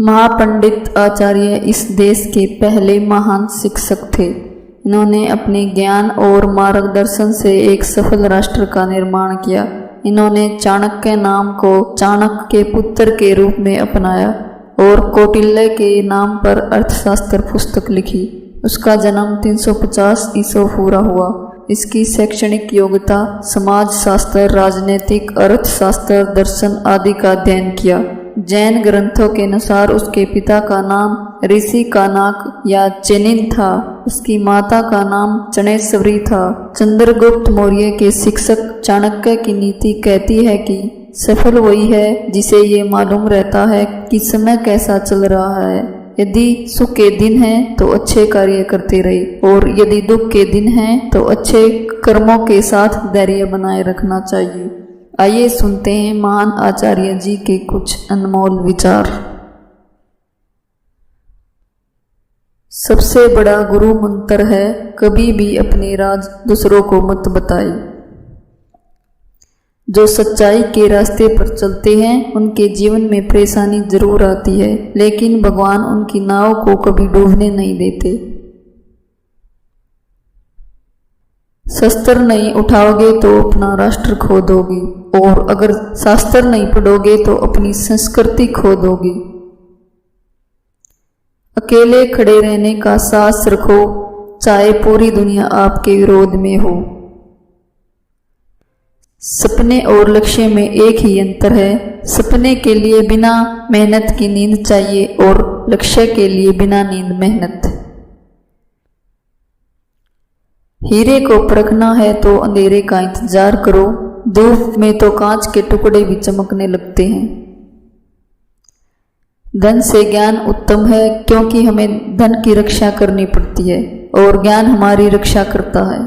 महापंडित आचार्य इस देश के पहले महान शिक्षक थे। इन्होंने अपने ज्ञान और मार्गदर्शन से एक सफल राष्ट्र का निर्माण किया। इन्होंने चाणक्य नाम को चाणक्य के पुत्र के रूप में अपनाया और कौटिल्य के नाम पर अर्थशास्त्र पुस्तक लिखी। उसका जन्म 350 ईस्वी पूर्व हुआ। इसकी शैक्षणिक योग्यता समाज शास्त्र, राजनीतिक, अर्थशास्त्र, दर्शन आदि का अध्ययन किया। जैन ग्रंथों के अनुसार उसके पिता का नाम ऋषि कानाक या चेनिन था। उसकी माता का नाम चणेश्वरी था। चंद्रगुप्त मौर्य के शिक्षक चाणक्य की नीति कहती है कि सफल वही है जिसे ये मालूम रहता है कि समय कैसा चल रहा है। यदि सुख के दिन हैं तो अच्छे कार्य करते रहे और यदि दुख के दिन हैं तो अच्छे कर्मों के साथ धैर्य बनाए रखना चाहिए। आइए सुनते हैं महान आचार्य जी के कुछ अनमोल विचार। सबसे बड़ा गुरु मंत्र है, कभी भी अपने राज दूसरों को मत बताए। जो सच्चाई के रास्ते पर चलते हैं उनके जीवन में परेशानी जरूर आती है, लेकिन भगवान उनकी नाव को कभी डूबने नहीं देते। शस्त्र नहीं उठाओगे तो अपना राष्ट्र खो दोगे, और अगर शास्त्र नहीं पढ़ोगे तो अपनी संस्कृति खो दोगे। अकेले खड़े रहने का साहस रखो, चाहे पूरी दुनिया आपके विरोध में हो। सपने और लक्ष्य में एक ही अंतर है। सपने के लिए बिना मेहनत की नींद चाहिए और लक्ष्य के लिए बिना नींद मेहनत। हीरे को परखना है तो अंधेरे का इंतजार करो, धूप में तो कांच के टुकड़े भी चमकने लगते हैं। धन से ज्ञान उत्तम है, क्योंकि हमें धन की रक्षा करनी पड़ती है और ज्ञान हमारी रक्षा करता है।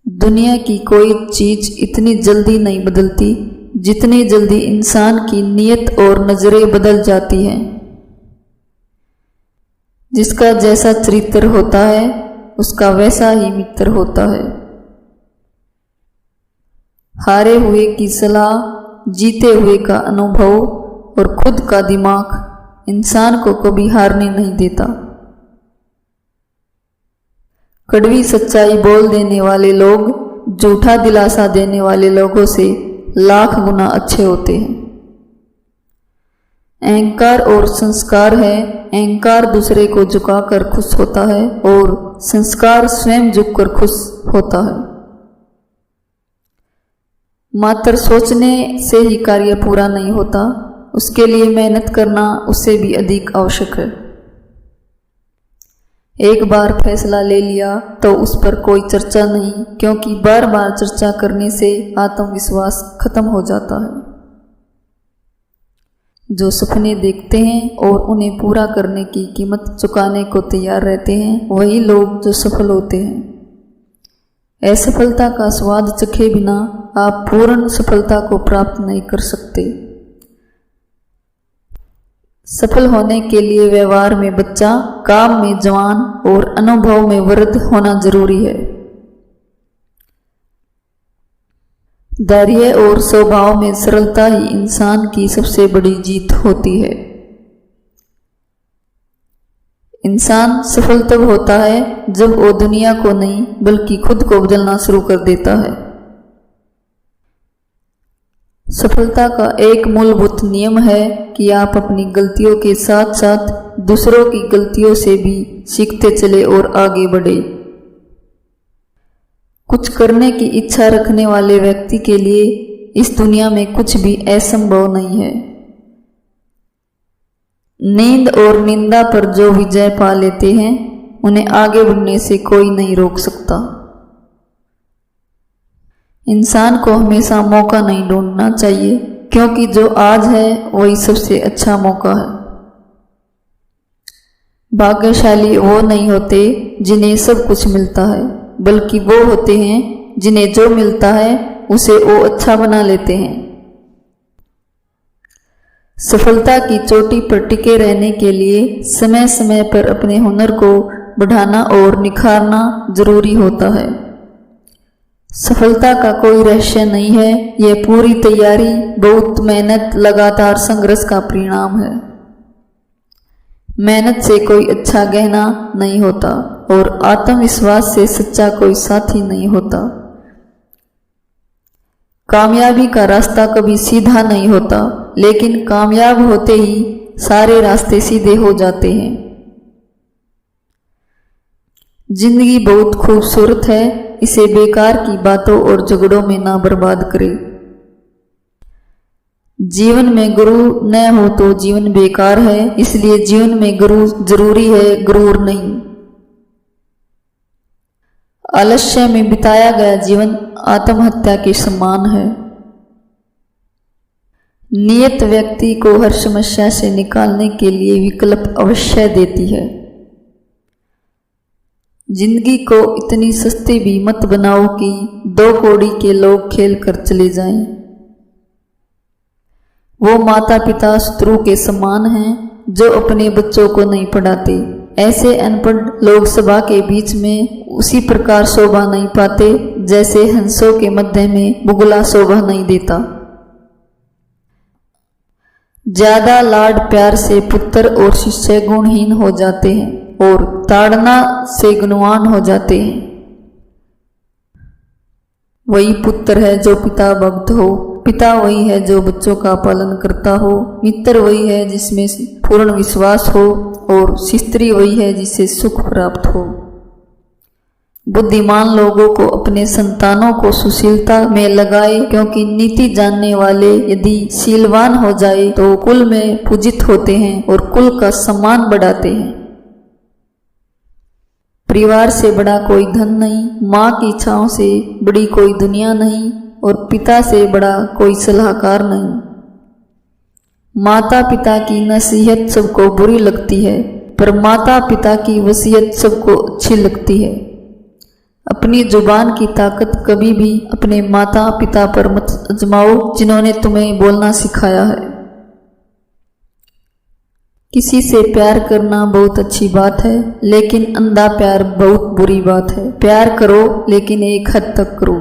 दुनिया की कोई चीज इतनी जल्दी नहीं बदलती जितनी जल्दी इंसान की नीयत और नजरें बदल जाती हैं। जिसका जैसा चरित्र होता है उसका वैसा ही मित्र होता है। हारे हुए की सलाह, जीते हुए का अनुभव और खुद का दिमाग इंसान को कभी हारने नहीं देता। कड़वी सच्चाई बोल देने वाले लोग झूठा दिलासा देने वाले लोगों से लाख गुना अच्छे होते हैं। अहंकार और संस्कार है। अहंकार दूसरे को झुकाकर खुश होता है और संस्कार स्वयं झुककर खुश होता है। मात्र सोचने से ही कार्य पूरा नहीं होता, उसके लिए मेहनत करना उससे भी अधिक आवश्यक है। एक बार फैसला ले लिया तो उस पर कोई चर्चा नहीं, क्योंकि बार बार चर्चा करने से आत्मविश्वास खत्म हो जाता है। जो सपने देखते हैं और उन्हें पूरा करने की कीमत चुकाने को तैयार रहते हैं, वही लोग जो सफल होते हैं। असफलता का स्वाद चखे बिना आप पूर्ण सफलता को प्राप्त नहीं कर सकते। सफल होने के लिए व्यवहार में बच्चा, काम में जवान और अनुभव में वृद्ध होना जरूरी है। धैर्य और स्वभाव में सरलता ही इंसान की सबसे बड़ी जीत होती है। इंसान सफल तब होता है जब वो दुनिया को नहीं बल्कि खुद को बदलना शुरू कर देता है। सफलता का एक मूलभूत नियम है कि आप अपनी गलतियों के साथ साथ दूसरों की गलतियों से भी सीखते चले और आगे बढ़े। कुछ करने की इच्छा रखने वाले व्यक्ति के लिए इस दुनिया में कुछ भी असंभव नहीं है। नींद और निंदा पर जो विजय पा लेते हैं उन्हें आगे बढ़ने से कोई नहीं रोक सकता। इंसान को हमेशा मौका नहीं ढूंढना चाहिए, क्योंकि जो आज है वही सबसे अच्छा मौका है। भाग्यशाली वो नहीं होते जिन्हें सब कुछ मिलता है, बल्कि वो होते हैं जिन्हें जो मिलता है उसे वो अच्छा बना लेते हैं। सफलता की चोटी पर टिके रहने के लिए समय समय पर अपने हुनर को बढ़ाना और निखारना जरूरी होता है। सफलता का कोई रहस्य नहीं है, यह पूरी तैयारी, बहुत मेहनत, लगातार संघर्ष का परिणाम है। मेहनत से कोई अच्छा गहना नहीं होता और आत्मविश्वास से सच्चा कोई साथी नहीं होता। कामयाबी का रास्ता कभी सीधा नहीं होता, लेकिन कामयाब होते ही सारे रास्ते सीधे हो जाते हैं। जिंदगी बहुत खूबसूरत है, इसे बेकार की बातों और झगड़ों में ना बर्बाद करें। जीवन में गुरु न हो तो जीवन बेकार है, इसलिए जीवन में गुरु जरूरी है, गुरूर नहीं। आलस्य में बिताया गया जीवन आत्महत्या के समान है। नियत व्यक्ति को हर समस्या से निकालने के लिए विकल्प अवश्य देती है। जिंदगी को इतनी सस्ती भी मत बनाओ कि 2 कौड़ी के लोग खेल कर चले जाएं। वो माता पिता शत्रु के समान हैं जो अपने बच्चों को नहीं पढ़ाते। ऐसे अनपढ़ लोग सभा के बीच में उसी प्रकार शोभा नहीं पाते जैसे हंसों के मध्य में बुगला शोभा नहीं देता। ज्यादा लाड प्यार से पुत्र और शिष्य गुणहीन हो जाते हैं और ताड़ना से गुणवान हो जाते हैं। वही पुत्र है जो पिता भक्त हो, पिता वही है जो बच्चों का पालन करता हो, मित्र वही है जिसमें पूर्ण विश्वास हो और स्त्री वही है जिसे सुख प्राप्त हो। बुद्धिमान लोगों को अपने संतानों को सुशीलता में लगाए, क्योंकि नीति जानने वाले यदि शीलवान हो जाए तो कुल में पूजित होते हैं और कुल का सम्मान बढ़ाते हैं। परिवार से बड़ा कोई धन नहीं, माँ की इच्छाओं से बड़ी कोई दुनिया नहीं और पिता से बड़ा कोई सलाहकार नहीं। माता पिता की नसीहत सबको बुरी लगती है, पर माता पिता की वसीयत सबको अच्छी लगती है। अपनी जुबान की ताकत कभी भी अपने माता पिता पर मत आजमाओ जिन्होंने तुम्हें बोलना सिखाया है। किसी से प्यार करना बहुत अच्छी बात है, लेकिन अंधा प्यार बहुत बुरी बात है। प्यार करो लेकिन एक हद तक करो।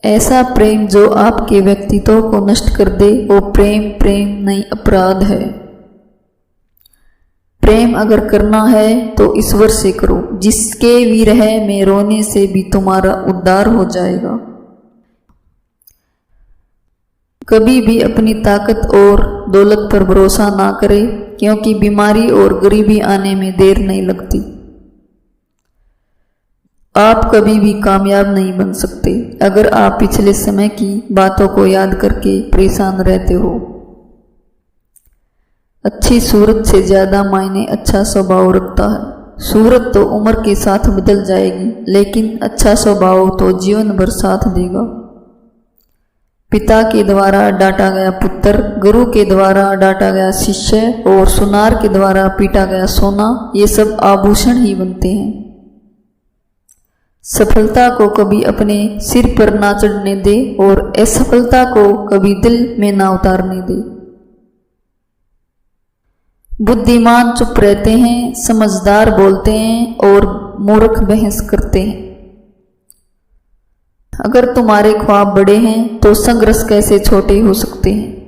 ऐसा प्रेम जो आपके व्यक्तित्व को नष्ट कर दे वो प्रेम नहीं अपराध है। प्रेम अगर करना है तो ईश्वर से करो, जिसके विरह में रोने से भी तुम्हारा उद्धार हो जाएगा। कभी भी अपनी ताकत और दौलत पर भरोसा ना करें, क्योंकि बीमारी और गरीबी आने में देर नहीं लगती। आप कभी भी कामयाब नहीं बन सकते अगर आप पिछले समय की बातों को याद करके परेशान रहते हो। अच्छी सूरत से ज्यादा मायने अच्छा स्वभाव रखता है। सूरत तो उम्र के साथ बदल जाएगी, लेकिन अच्छा स्वभाव तो जीवन भर साथ देगा। पिता के द्वारा डांटा गया पुत्र, गुरु के द्वारा डांटा गया शिष्य और सुनार के द्वारा पीटा गया सोना, ये सब आभूषण ही बनते हैं। सफलता को कभी अपने सिर पर ना चढ़ने दे और असफलता को कभी दिल में ना उतारने दे। बुद्धिमान चुप रहते हैं, समझदार बोलते हैं और मूर्ख बहस करते हैं। अगर तुम्हारे ख्वाब बड़े हैं तो संघर्ष कैसे छोटे हो सकते हैं।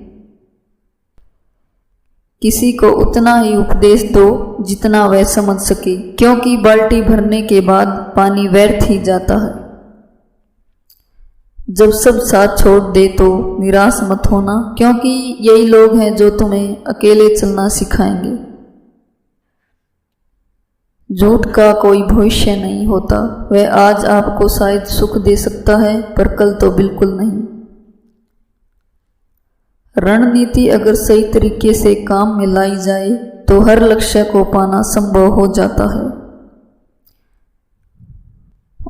किसी को उतना ही उपदेश दो जितना वह समझ सके, क्योंकि बाल्टी भरने के बाद पानी व्यर्थ ही जाता है। जब सब साथ छोड़ दे तो निराश मत होना, क्योंकि यही लोग हैं जो तुम्हें अकेले चलना सिखाएंगे। झूठ का कोई भविष्य नहीं होता, वह आज आपको शायद सुख दे सकता है पर कल तो बिल्कुल नहीं। रणनीति अगर सही तरीके से काम में लाई जाए तो हर लक्ष्य को पाना संभव हो जाता है।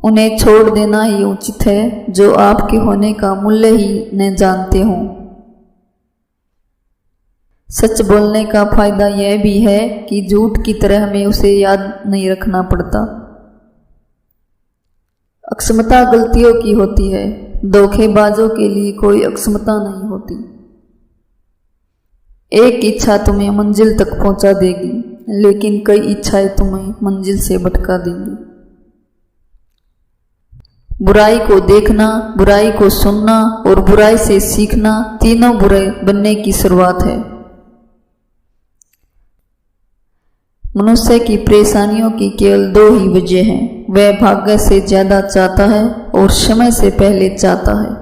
उन्हें छोड़ देना ही उचित है जो आपके होने का मूल्य ही न जानते हों। सच बोलने का फायदा यह भी है कि झूठ की तरह हमें उसे याद नहीं रखना पड़ता। अक्षमता गलतियों की होती है, धोखेबाजों के लिए कोई अक्षमता नहीं होती। एक इच्छा तुम्हें मंजिल तक पहुंचा देगी, लेकिन कई इच्छाएं तुम्हें मंजिल से भटका देंगी। बुराई को देखना, बुराई को सुनना और बुराई से सीखना तीनों बुरे बनने की शुरुआत है। मनुष्य की परेशानियों की केवल दो ही वजह हैं। वह भाग्य से ज्यादा चाहता है और समय से पहले चाहता है।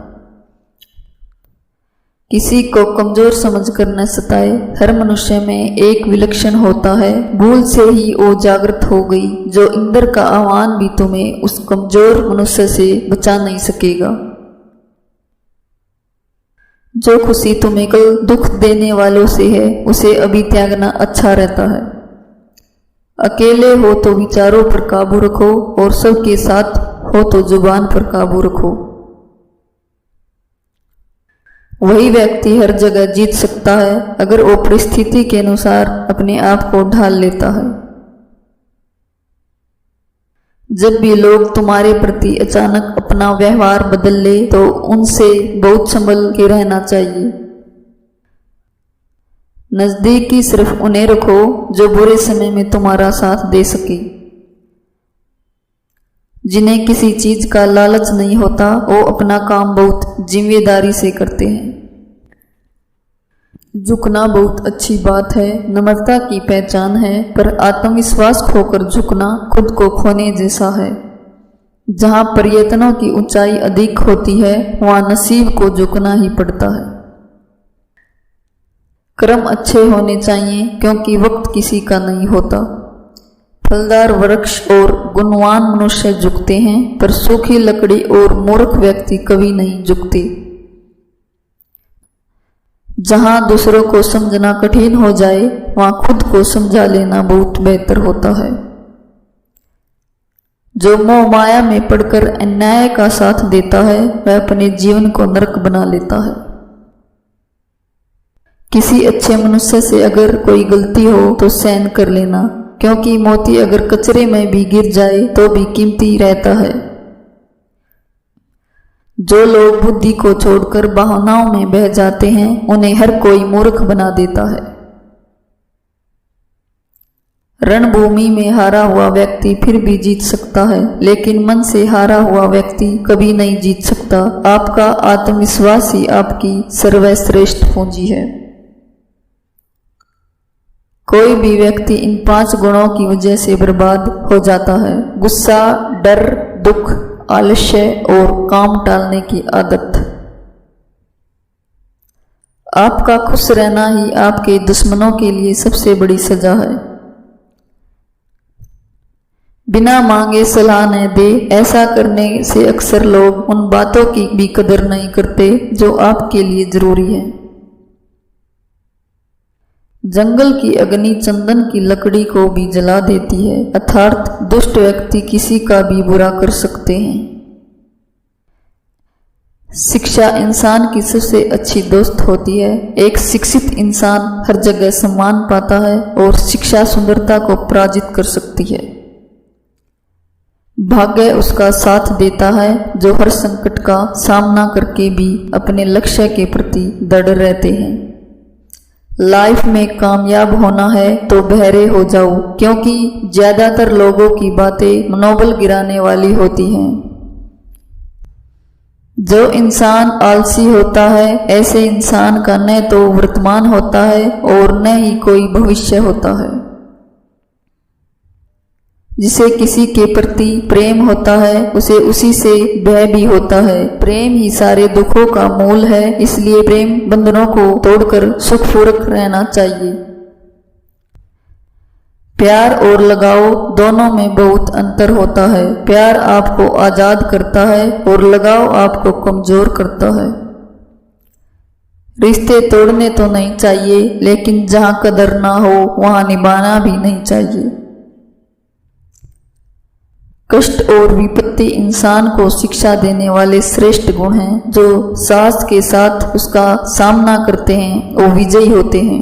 किसी को कमजोर समझकर न सताए। हर मनुष्य में एक विलक्षण होता है। भूल से ही वो जागृत हो गई। जो इंद्र का आह्वान भी तुम्हें उस कमजोर मनुष्य से बचा नहीं सकेगा। जो खुशी तुम्हें कल दुख देने वालों से है उसे अभी त्यागना अच्छा रहता है। अकेले हो तो विचारों पर काबू रखो और सबके साथ हो तो जुबान पर काबू रखो। वही व्यक्ति हर जगह जीत सकता है अगर वो परिस्थिति के अनुसार अपने आप को ढाल लेता है। जब भी लोग तुम्हारे प्रति अचानक अपना व्यवहार बदल ले तो उनसे बहुत संभल के रहना चाहिए। नजदीकी सिर्फ उन्हें रखो जो बुरे समय में तुम्हारा साथ दे सके। जिन्हें किसी चीज का लालच नहीं होता वो अपना काम बहुत जिम्मेदारी से करते हैं। झुकना बहुत अच्छी बात है, नम्रता की पहचान है, पर आत्मविश्वास खोकर झुकना खुद को खोने जैसा है। जहां प्रयत्नों की ऊंचाई अधिक होती है वहां नसीब को झुकना ही पड़ता है। कर्म अच्छे होने चाहिए क्योंकि वक्त किसी का नहीं होता। फलदार वृक्ष और गुणवान मनुष्य झुकते हैं पर सूखी लकड़ी और मूर्ख व्यक्ति कभी नहीं झुकते। जहां दूसरों को समझना कठिन हो जाए वहां खुद को समझा लेना बहुत बेहतर होता है। जो मोह माया में पड़कर अन्याय का साथ देता है वह अपने जीवन को नरक बना लेता है। किसी अच्छे मनुष्य से अगर कोई गलती हो तो सहन कर लेना, क्योंकि मोती अगर कचरे में भी गिर जाए तो भी कीमती रहता है। जो लोग बुद्धि को छोड़कर भावनाओं में बह जाते हैं उन्हें हर कोई मूर्ख बना देता है। रणभूमि में हारा हुआ व्यक्ति फिर भी जीत सकता है, लेकिन मन से हारा हुआ व्यक्ति कभी नहीं जीत सकता। आपका आत्मविश्वास ही आपकी सर्वश्रेष्ठ पूंजी है। कोई भी व्यक्ति इन 5 गुणों की वजह से बर्बाद हो जाता है: गुस्सा, डर, दुख, आलस्य और काम टालने की आदत। आपका खुश रहना ही आपके दुश्मनों के लिए सबसे बड़ी सजा है। बिना मांगे सलाह न दे। ऐसा करने से अक्सर लोग उन बातों की भी कदर नहीं करते जो आपके लिए जरूरी है। जंगल की अग्नि चंदन की लकड़ी को भी जला देती है, अर्थात दुष्ट व्यक्ति किसी का भी बुरा कर सकते हैं। शिक्षा इंसान की सबसे अच्छी दोस्त होती है। एक शिक्षित इंसान हर जगह सम्मान पाता है और शिक्षा सुंदरता को पराजित कर सकती है। भाग्य उसका साथ देता है जो हर संकट का सामना करके भी अपने लक्ष्य के प्रति दृढ़ रहते हैं। लाइफ में कामयाब होना है तो बहरे हो जाओ, क्योंकि ज्यादातर लोगों की बातें मनोबल गिराने वाली होती हैं। जो इंसान आलसी होता है ऐसे इंसान का न तो वर्तमान होता है और न ही कोई भविष्य होता है। जिसे किसी के प्रति प्रेम होता है उसे उसी से भय भी होता है। प्रेम ही सारे दुखों का मूल है, इसलिए प्रेम बंधनों को तोड़कर सुखपूर्वक रहना चाहिए। प्यार और लगाव दोनों में बहुत अंतर होता है। प्यार आपको आजाद करता है और लगाव आपको कमजोर करता है। रिश्ते तोड़ने तो नहीं चाहिए, लेकिन जहां कदर ना हो वहां निभाना भी नहीं चाहिए। कष्ट और विपत्ति इंसान को शिक्षा देने वाले श्रेष्ठ गुण हैं। जो साहस के साथ उसका सामना करते हैं वो विजयी होते हैं।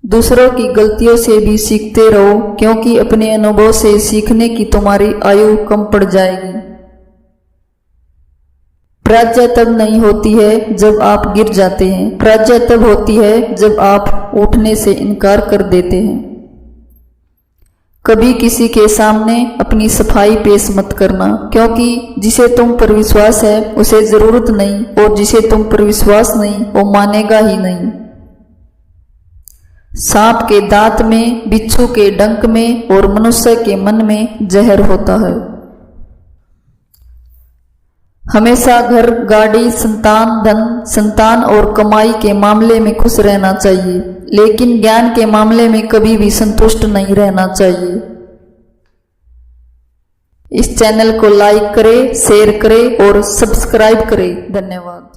दूसरों की गलतियों से भी सीखते रहो, क्योंकि अपने अनुभव से सीखने की तुम्हारी आयु कम पड़ जाएगी। पराजय तब नहीं होती है जब आप गिर जाते हैं, पराजय तब होती है जब आप उठने से इनकार कर देते हैं। कभी किसी के सामने अपनी सफाई पेश मत करना, क्योंकि जिसे तुम पर विश्वास है उसे जरूरत नहीं, और जिसे तुम पर विश्वास नहीं वो मानेगा ही नहीं। सांप के दांत में, बिच्छू के डंक में और मनुष्य के मन में जहर होता है। हमेशा घर, गाड़ी, संतान, धन, संतान और कमाई के मामले में खुश रहना चाहिए, लेकिन ज्ञान के मामले में कभी भी संतुष्ट नहीं रहना चाहिए। इस चैनल को लाइक करें, शेयर करें और सब्सक्राइब करें। धन्यवाद।